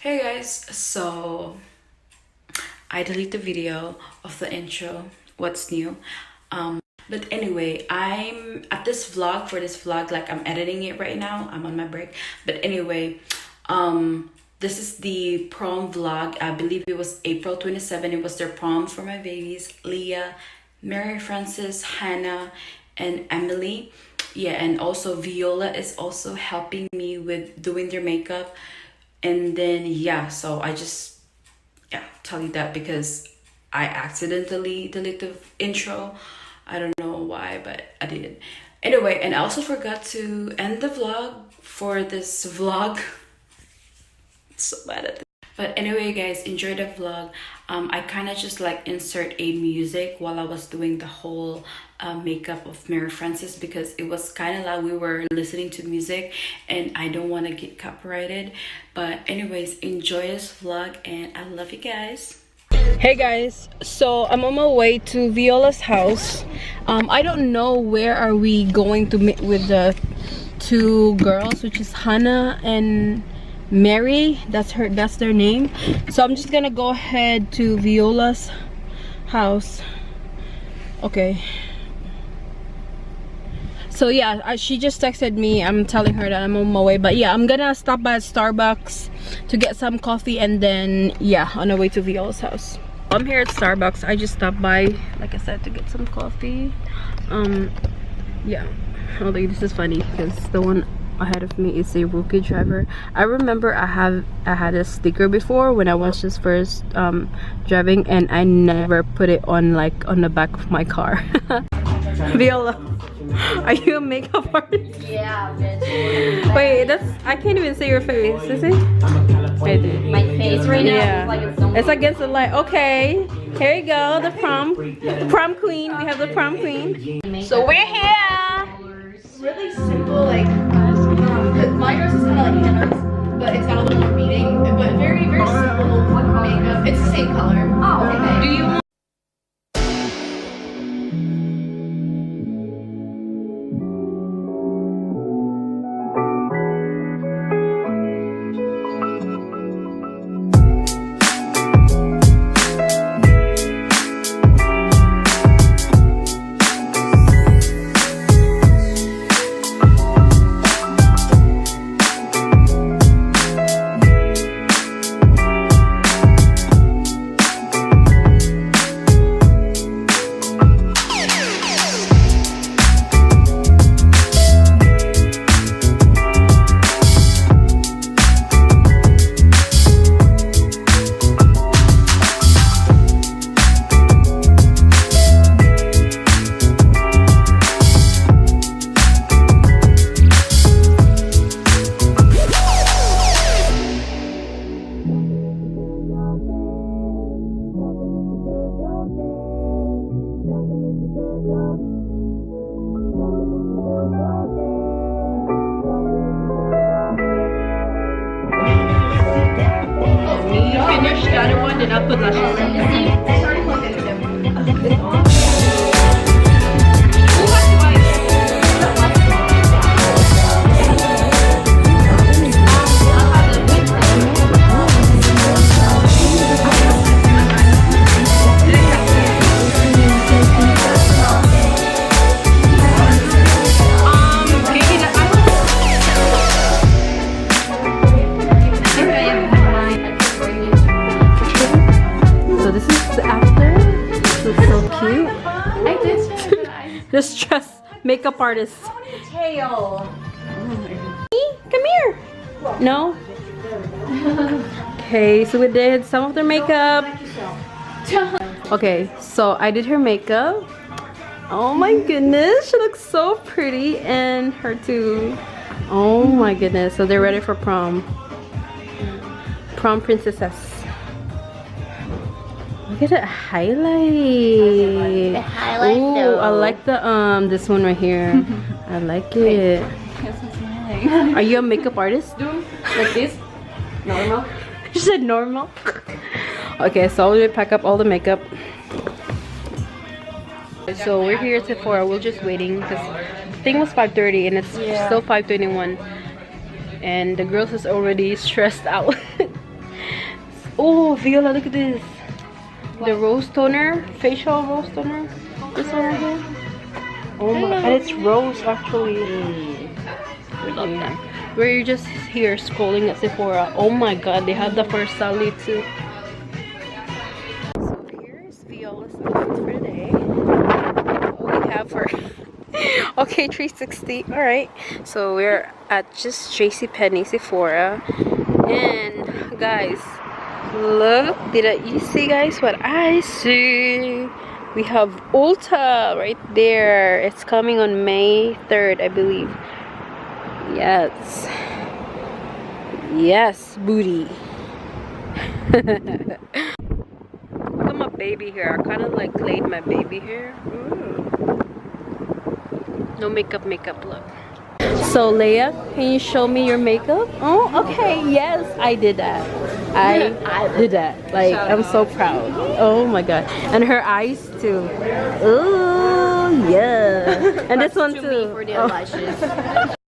Hey guys, so I deleted the video of the intro, what's new. But anyway, I'm at this vlog, like I'm editing it right now. I'm on my break. But anyway, this is the prom vlog. I believe it was April 27. It was their prom for my babies, Leah, Mary Frances, Hannah, and Emily. Yeah, and also Viola is also helping me with doing their makeup. And then yeah, so I just tell you that because I accidentally deleted the intro. I don't know why, but I did. Anyway, and I also forgot to end the vlog for this vlog. So bad at it. But anyway guys, enjoy the vlog. I kind of just like insert a music while I was doing the whole makeup of Mary Frances, because it was kind of like we were listening to music and I don't want to get copyrighted. But anyways, enjoy this vlog and I love you guys. Hey guys, so I'm on my way to Viola's house. I don't know where are we going to meet with the two girls, which is Hannah and Mary. That's their name. So I'm just gonna go ahead to Viola's house. Okay, so yeah, she just texted me. I'm telling her that I'm on my way, but yeah, I'm gonna stop by Starbucks to get some coffee and then yeah, on the way to Viola's house. I'm here at Starbucks. I just stopped by, like I said, to get some coffee. Yeah, although this is funny because the one ahead of me is a rookie driver. I remember I had a sticker before when I was just first driving, and I never put it on on the back of my car. Viola, are you a makeup artist? Yeah, bitch. Wait, I can't even see your face, is it? Right there. My face right now Yeah. is like It's against the light. Okay, here you go, the prom queen. We have the prom queen. So we're here. Really simple, like my dress is kind of like Hannah's, but it's got a little more beading, but very simple makeup. It's the same color. Oh, okay. Do you want finish the other one, then I'll put lashes on. This dress makeup artist. Tail. Come here. No? Okay, so we did some of their makeup. Okay, so I did her makeup. Oh my goodness, she looks so pretty, and her too. Oh my goodness, so they're ready for prom. Prom princesses. Look at that highlight. The highlight. Ooh, I like the this one right here. I like it. Are you a makeup artist? Like this? Normal? You said normal. Okay, so I'll pack up all the makeup. So we're here at Sephora. We're just waiting because the thing was 5:30 and it's still 5:21. And the girls is already stressed out. Oh, Viola, look at this. The rose toner, facial rose toner. This one right here. Oh my, and it's rose actually. We love that. Where you're just here scrolling at Sephora. Oh my god, they have the first Sally too. So here's Viola's outfit for the day. What we have for okay, 360. Alright. So we're at just JCPenney Sephora. And guys, look, did you see guys what I see? We have Ulta right there. It's coming on May 3rd, I believe. Yes. Yes, booty. Look at my baby hair. I kind of like played my baby hair. No makeup look. So Leia, can you show me your makeup? Oh, okay. Yes, I did that. I did that. Like, I'm so proud. Oh my god. And her eyes too. Oh yeah. And this one too. For the eyelashes.